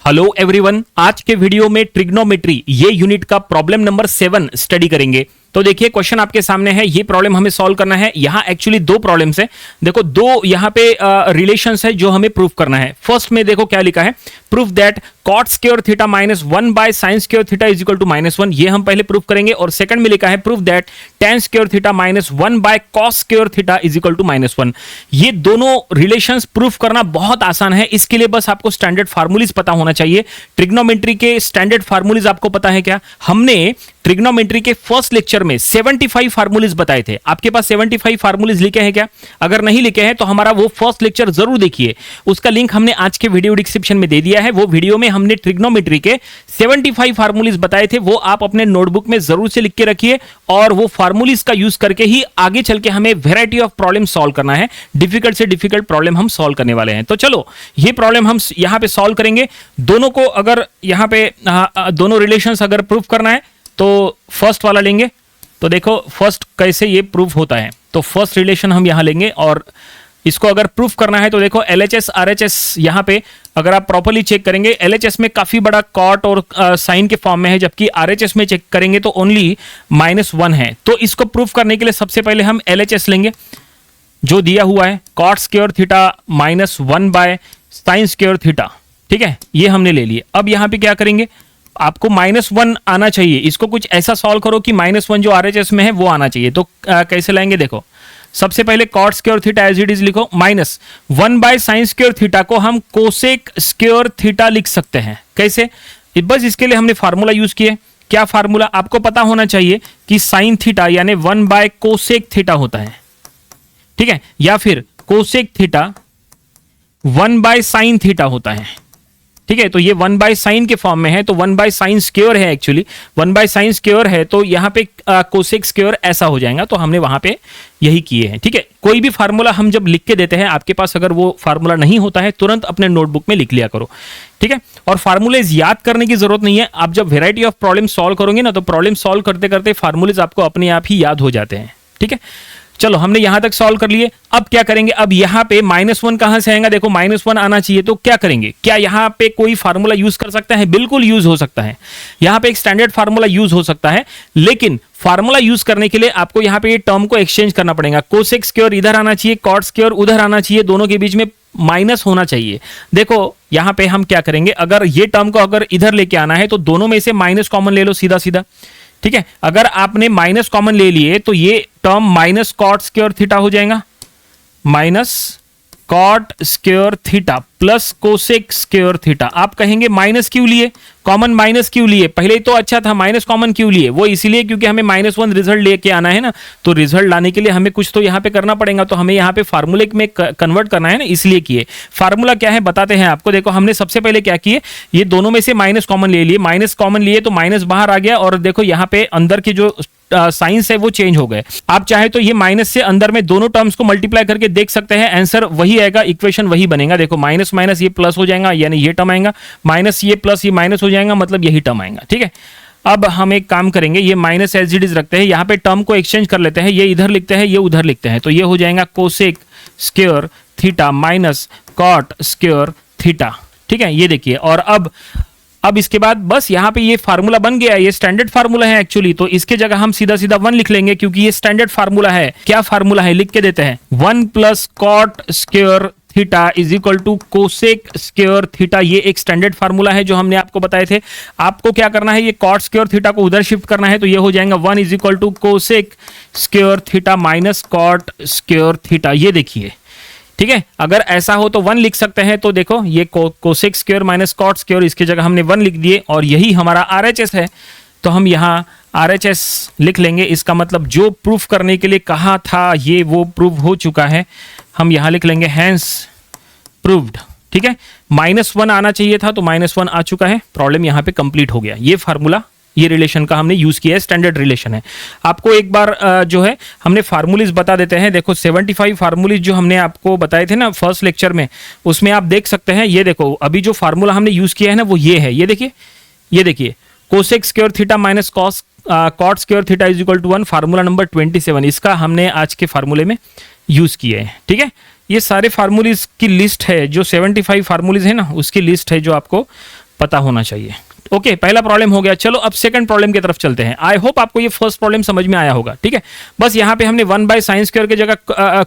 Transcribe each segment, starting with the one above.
Hello everyone, आज के video में ट्रिग्नोमेट्री ये यूनिट का प्रॉब्लम नंबर 7 स्टडी करेंगे। तो देखिए क्वेश्चन आपके सामने है, ये प्रॉब्लम हमें सॉल्व करना है। यहाँ एक्चुअली दो प्रॉब्लम्स है। देखो दो यहाँ पे रिलेशंस है जो हमें प्रूफ करना है। फर्स्ट में देखो क्या लिखा है, proof that cot square theta minus 1 by sine square theta is equal to -1। ये हम पहले प्रूफ करेंगे। और सेकंड में लिखा है proof that tan square theta minus 1 by cos square theta is equal to -1। ये दोनों रिलेशंस प्रूफ करना बहुत आसान है। इसके लिए बस आपको स्टैंडर्ड फार्मूलीज पता होना चाहिए। ट्रिग्नोमेट्री के स्टैंडर्ड फार्मूलीज आपको पता है क्या? हमने ट्रिग्नोमेट्री के फर्स्ट लेक्चर में 75 फार्मूलीज बताए थे। आपके पास 75 फार्मूलीज लिखे हैं क्या? अगर नहीं लिखे हैं तो हमारा वो फर्स्ट लेक्चर जरूर देखिए। उसका लिंक हमने आज के वीडियो डिस्क्रिप्शन में दे दिया है। वो वीडियो में हमने ट्रिग्नोमेट्री के 75 फार्मूलीज बताए थे। वो आप अपने नोटबुक में जरूर से लिख के रखिए और वो फार्मूलीज का यूज करके ही आगे चल के हमें वेराइटी ऑफ प्रॉब्लम सॉल्व करना है। डिफिकल्ट से डिफिकल्ट प्रॉब्लम हम सॉल्व करने वाले हैं। तो चलो ये प्रॉब्लम हम यहां पे सॉल्व करेंगे। दोनों को अगर यहां पे दोनों रिलेशंस अगर प्रूफ करना है तो फर्स्ट वाला लेंगे। तो देखो फर्स्ट कैसे ये प्रूफ होता है। तो फर्स्ट रिलेशन हम यहां लेंगे और इसको अगर प्रूफ करना है तो देखो LHS RHS यहां पे अगर आप प्रॉपर्ली चेक करेंगे, LHS में काफी बड़ा कॉट और साइन के फॉर्म में है, जबकि RHS में चेक करेंगे तो ओनली -1 है। तो इसको प्रूफ करने के लिए सबसे पहले हम LHS लेंगे जो दिया हुआ है, cot square theta minus 1 by sine square theta. ठीक है, ये हमने ले लिए। अब यहां पे क्या करेंगे, आपको -1 आना चाहिए। इसको कुछ ऐसा सॉल्व करो कि -1 जो RHS में है वो आना चाहिए। तो कैसे लाएंगे, देखो सबसे पहले cot square theta as it is लिखो, -1 बाय साइन स्क्वायर थीटा को हम कोसेक स्क्वायर थीटा लिख सकते हैं। कैसे? बस इसके लिए हमने फार्मूला यूज किया। क्या फार्मूला? आपको पता होना चाहिए कि साइन थीटा यानी 1 बाय कोसेक थीटा होता है। ठीक है, या फिर cosec theta 1 by sine theta होता है। ठीक है, तो ये 1 बाय साइन के फॉर्म में है, तो 1 बाय साइन स्क्वायर है। एक्चुअली 1 बाय साइन स्क्वायर है, तो यहां पे कोसेक स्क्वायर ऐसा हो जाएगा। तो हमने वहां पे यही किए हैं। ठीक है, कोई भी फार्मूला हम जब लिख के देते हैं, आपके पास अगर वो फार्मूला नहीं होता है तुरंत अपने नोटबुक में लिख लिया करो। ठीक है, और फार्मूलेज याद करने की जरूरत नहीं है। आप जब वेराइटी ऑफ प्रॉब्लम सॉल्व करोगे ना, तो प्रॉब्लम सॉल्व करते करते फार्मूलेज आपको अपने आप ही याद हो जाते हैं। ठीक है, चलो हमने यहां तक सॉल्व कर लिए। अब क्या करेंगे, अब यहां पे -1 कहां से आएगा, देखो -1 आना चाहिए। तो क्या करेंगे, क्या यहां पे कोई फार्मूला यूज कर सकता है? बिल्कुल यूज हो सकता है। यहां पे एक स्टैंडर्ड फार्मूला यूज हो सकता है, लेकिन फार्मूला यूज करने के लिए आपको यहां पे ये टर्म को एक्सचेंज करना पड़ेगा। कोसेक स्क्वायर इधर आना चाहिए, कॉट स्क्वायर उधर आना चाहिए, दोनों के बीच में माइनस होना चाहिए। देखो यहां पे हम क्या करेंगे, अगर ये टर्म को अगर इधर लेके आना है तो दोनों में से माइनस कॉमन ले लो सीधा सीधा। ठीक है, अगर आपने माइनस कॉमन ले लिए तो ये term minus cot square theta हो जाएगा, minus cot square theta plus cosec square theta. आप कहेंगे माइनस क्यों लिए, कॉमन माइनस क्यों लिए? पहले तो अच्छा था, माइनस कॉमन क्यों लिए? वो इसीलिए क्योंकि हमें -1 रिजल्ट लेके आना है ना। तो रिजल्ट लाने के लिए हमें कुछ तो यहाँ पे करना पड़ेगा। तो हमें यहाँ पे फार्मूले में कन्वर्ट करना है ना, इसलिए किए। फार्मूला क्या है बताते हैं आपको। देखो हमने सबसे पहले क्या किए, ये दोनों में से माइनस कॉमन ले लिए। माइनस कॉमन लिए तो माइनस बाहर आ गया, और देखो यहाँ पे अंदर के जो साइंस है वो चेंज हो गए। आप चाहे तो ये माइनस से अंदर में दोनों टर्म्स को मल्टीप्लाई करके देख सकते हैं, आंसर वही आएगा, इक्वेशन वही बनेगा। देखो माइनस माइनस ये प्लस हो जाएगा, यानी ये टर्म आएगा, माइनस ये प्लस ये माइनस हो जाएगा, मतलब यही टर्म आएगा। ठीक है, अब हम एक काम करेंगे, ये माइनस एज इट इज रखते हैं, यहाँ पे टर्म को एक्सचेंज कर लेते हैं। ये इधर लिखते हैं, ये उधर लिखते हैं, तो ये हो जाएगा cosec square theta minus cot square theta. ठीक है, ये देखिए। और अब इसके बाद बस यहाँ पे ये फार्मूला बन गया। ये स्टैंडर्ड फार्मूला है एक्चुअली, तो इसके जगह हम सीधा सीधा 1 लिख लेंगे, क्योंकि ये स्टैंडर्ड फार्मूला है। क्या फार्मूला है, लिख के देते हैं, 1 plus cot square theta is equal to cosec square theta. ये एक स्टैंडर्ड फार्मूला है जो हमने आपको बताए थे। आपको क्या करना है, ये कॉट स्क्वायर थीटा को उधर शिफ्ट करना है, तो ये हो जाएगा 1 is equal to cosec square theta minus cot square theta. ये देखिए, ठीक है, अगर ऐसा हो तो 1 लिख सकते हैं। तो देखो ये cosec square minus cot square, इसके जगह हमने 1 लिख दिए, और यही हमारा RHS है। तो हम यहाँ RHS लिख लेंगे। इसका मतलब जो प्रूफ करने के लिए कहा था ये वो प्रूफ हो चुका है। हम यहाँ लिख लेंगे हैंस प्रूव्ड। ठीक है, -1 आना चाहिए था, तो -1 आ चुका है। प्रॉब्लम यहाँ पे कंप्लीट हो गया। ये फार्मूला, ये रिलेशन का हमने यूज किया है, स्टैंडर्ड रिलेशन है। आपको एक बार जो है हमने फार्मूलीज बता देते हैं। देखो 75 फार्मूलीज जो हमने आपको बताए थे ना फर्स्ट लेक्चर में, उसमें आप देख सकते हैं। ये देखो अभी जो फार्मूला हमने यूज किया है ना वो ये है। ये देखिए cosec square theta minus cot square theta is equal to 1, formula number 27। इसका हमने आज के फार्मूले में यूज किए हैं। ठीक है, ये सारे फार्मूलीज की लिस्ट है, जो 75 फार्मूलीज है ना उसकी लिस्ट है, जो आपको पता होना चाहिए। ओके, पहला प्रॉब्लम हो गया। चलो अब सेकंड प्रॉब्लम की तरफ चलते हैं। आई होप आपको ये फर्स्ट प्रॉब्लम समझ में आया होगा। ठीक है, बस यहाँ पे हमने 1/sin स्क्वायर की जगह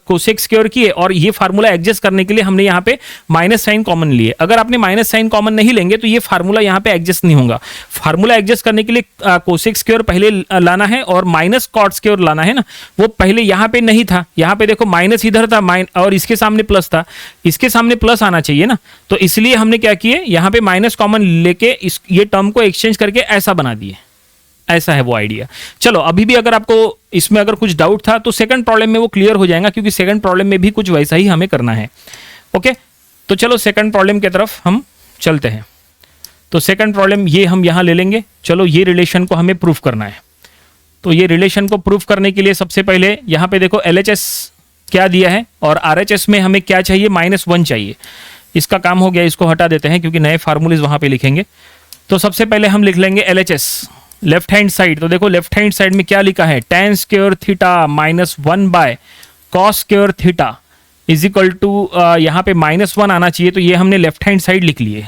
कोसेक स्क्वायर किए और ये फार्मूला एडजस्ट करने के लिए हमने यहाँ पे माइनस साइन कॉमन लिए। अगर आपने माइनस साइन कॉमन नहीं लेंगे तो ये फार्मूला यहाँ पे एडजस्ट नहीं होगा। फार्मूला एडजस्ट करने के लिए कोसेक स्क्वायर पहले लाना है और माइनस कॉट स्क्वायर लाना है ना, वो पहले यहाँ पे नहीं था। यहाँ पे देखो माइनस इधर था और इसके सामने प्लस था, इसके सामने प्लस आना चाहिए ना, तो इसलिए हमने क्या किए, यहाँ पे माइनस कॉमन लेके ये टर्म को एक्सचेंज करके ऐसा बना दिए। ऐसा है वो आइडिया। चलो अभी भी अगर आपको इसमें अगर कुछ डाउट था तो सेकंड प्रॉब्लम में वो क्लियर हो जाएगा, क्योंकि सेकंड प्रॉब्लम में भी कुछ वैसा ही हमें करना है। ओके, तो चलो सेकंड प्रॉब्लम की तरफ हम चलते हैं। तो सेकंड प्रॉब्लम ये हम यहां ले लेंगे। चलो ये रिलेशन को हमें प्रूफ करना है। तो ये रिलेशन को प्रूफ करने के लिए सबसे पहले यहां पे देखो LHS क्या दिया है और RHS में हमें क्या चाहिए, -1 चाहिए। इसका काम हो गया, इसको हटा देते हैं क्योंकि नए फार्मूलेज वहां पे लिखेंगे। तो सबसे पहले हम लिख लेंगे LHS लेफ्ट हैंड साइड। तो देखो लेफ्ट हैंड साइड में क्या लिखा है, tan square theta -1/cos square theta is equal to, यहाँ पे -1 आना चाहिए, तो ये हमने लेफ्ट हैंड साइड लिख लिए।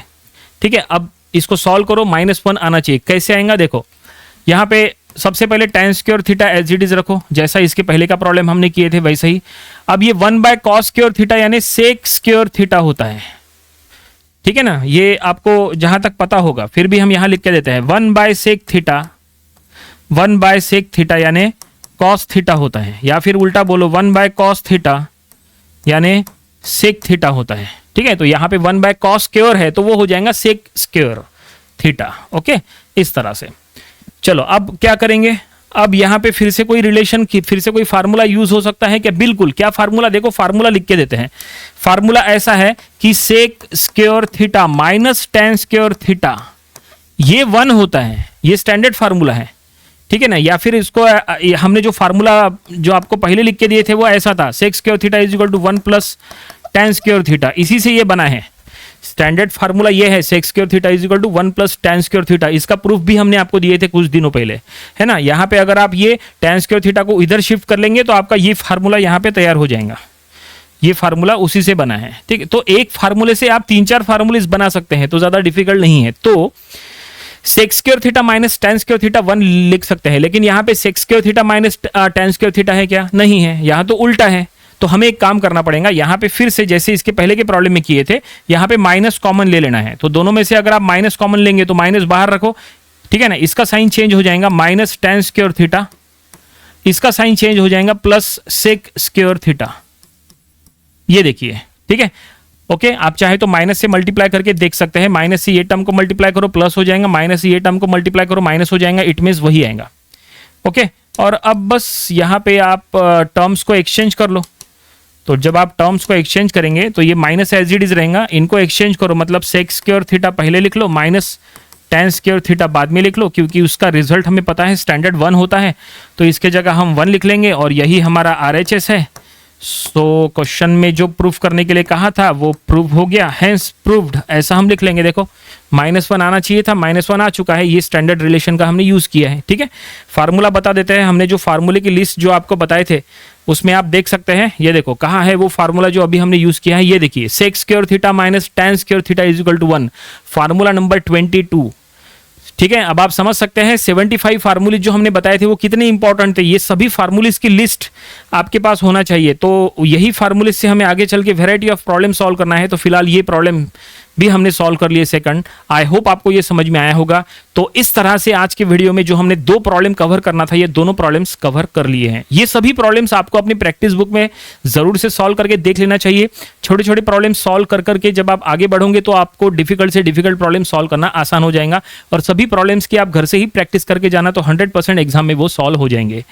ठीक है, अब इसको सॉल्व करो, -1 आना चाहिए। कैसे आएगा देखो, यहाँ पे सबसे पहले tan square theta as it is रखो, जैसा इसके पहले का प्रॉब्लम हमने किए थे वैसे ही। अब ये 1/cos स्क्वायर थीटा यानी sec स्क्वायर थीटा होता है। ठीक है ना, ये आपको जहां तक पता होगा, फिर भी हम यहां लिख के देते हैं 1/sec थीटा, 1/sec थीटा यानी cos थीटा होता है, या फिर उल्टा बोलो 1/cos थीटा यानी sec थीटा होता है। ठीक है, तो यहाँ पे 1/cos स्क्वायर है तो वो हो जाएगा sec स्क्वायर थीटा। ओके, इस तरह से। चलो अब क्या करेंगे, अब यहाँ पे फिर से कोई रिलेशन की, फिर से कोई फार्मूला यूज हो सकता है क्या? बिल्कुल। क्या फार्मूला, देखो फार्मूला लिख के देते हैं। फार्मूला ऐसा है कि sec square theta minus tan square theta ये 1 होता है। ये स्टैंडर्ड फार्मूला है। ठीक है ना, या फिर इसको हमने जो फार्मूला जो आपको पहले लिख के दिए थे वो ऐसा था, sec square theta is equal to 1 plus tan square theta, इसी से ये बना है। स्टैंडर्ड फार्मूला ये है, sec square theta is equal to 1 plus tan square theta. इसका प्रूफ भी हमने आपको दिए थे कुछ दिनों पहले, है ना। यहाँ पे अगर आप ये tan स्क्वायर थीटा को इधर शिफ्ट कर लेंगे तो आपका ये फार्मूला यहाँ पे तैयार हो जाएगा। ये फार्मूला उसी से बना है। ठीक है, तो एक फार्मूले से आप 3-4 फार्मूलेस बना सकते हैं, तो ज्यादा डिफिकल्ट नहीं है। तो sec square theta minus tan square theta 1 लिख सकते हैं, लेकिन यहाँ पे sec square theta minus tan square theta है क्या? नहीं है, यहाँ तो उल्टा है। तो हमें एक काम करना पड़ेगा, यहाँ पे फिर से जैसे इसके पहले के प्रॉब्लम में किए थे, यहाँ पे माइनस कॉमन ले लेना है। तो दोनों में से अगर आप माइनस कॉमन लेंगे तो माइनस बाहर रखो, ठीक है ना। इसका साइन चेंज हो जाएगा माइनस tan स्क्वायर थीटा, इसका साइन चेंज हो जाएगा प्लस sec स्क्वायर थीटा। ये देखिए, ठीक है। ओके, आप चाहे तो माइनस से मल्टीप्लाई करके देख सकते हैं। माइनस से ये टर्म को मल्टीप्लाई करो प्लस हो जाएगा, माइनस से ये टर्म को मल्टीप्लाई करो माइनस हो जाएगा, इट मीन्स वही आएगा। ओके, और अब बस यहाँ पे आप टर्म्स को एक्सचेंज कर लो। तो जब आप टर्म्स को एक्सचेंज करेंगे तो ये माइनस एज इट इज रहेगा, इनको एक्सचेंज करो, मतलब sec स्क्वायर थीटा पहले लिख लो, माइनस tan स्क्वायर थीटा बाद में लिख लो, क्योंकि उसका रिजल्ट हमें पता है स्टैंडर्ड 1 होता है, तो इसके जगह हम 1 लिख लेंगे और यही हमारा RHS है। सो क्वेश्चन में जो प्रूफ करने के लिए कहा था वो प्रूफ हो गया, हेंस प्रूव्ड, ऐसा हम लिख लेंगे। देखो -1 आना चाहिए था, -1 आ चुका है। ये स्टैंडर्ड रिलेशन का हमने यूज किया है। ठीक है, फार्मूला बता देते हैं। हमने जो फार्मूले की लिस्ट जो आपको बताए थे उसमें आप देख सकते हैं, ये देखो कहाँ है वो फार्मूला जो अभी हमने यूज किया है। ये देखिए, sec square theta minus tan square theta is equal to 1, formula number 22। ठीक है, अब आप समझ सकते हैं 75 फार्मूले जो हमने बताए थे वो कितने इंपॉर्टेंट थे। ये सभी फार्मूलेस की लिस्ट आपके पास होना चाहिए। तो यही फार्मूले से हमें आगे चल के वेराइटी ऑफ प्रॉब्लम सॉल्व करना है। तो फिलहाल ये प्रॉब्लम भी हमने सॉल्व कर लिए सेकंड। आई होप आपको ये समझ में आया होगा। तो इस तरह से आज के वीडियो में जो हमने 2 प्रॉब्लम कवर करना था, ये दोनों प्रॉब्लम्स कवर कर लिए हैं। ये सभी प्रॉब्लम्स आपको अपनी प्रैक्टिस बुक में जरूर से सॉल्व करके देख लेना चाहिए। छोटे छोटे प्रॉब्लम सॉल्व कर करके जब आप आगे बढ़ोगे तो आपको डिफिकल्ट से डिफिकल्ट प्रॉब्लम सॉल्व करना आसान हो जाएगा, और सभी प्रॉब्लम्स की आप घर से ही प्रैक्टिस करके जाना, तो 100% एग्जाम में वो सॉल्व हो जाएंगे।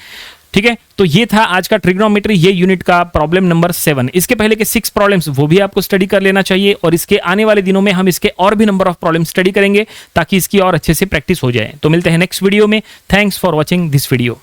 ठीक है, तो ये था आज का ट्रिग्नोमेट्री ये यूनिट का प्रॉब्लम नंबर 7। इसके पहले के 6 प्रॉब्लम्स वो भी आपको स्टडी कर लेना चाहिए, और इसके आने वाले दिनों में हम इसके और भी नंबर ऑफ प्रॉब्लम स्टडी करेंगे ताकि इसकी और अच्छे से प्रैक्टिस हो जाए। तो मिलते हैं नेक्स्ट वीडियो में। Thanks for watching this video.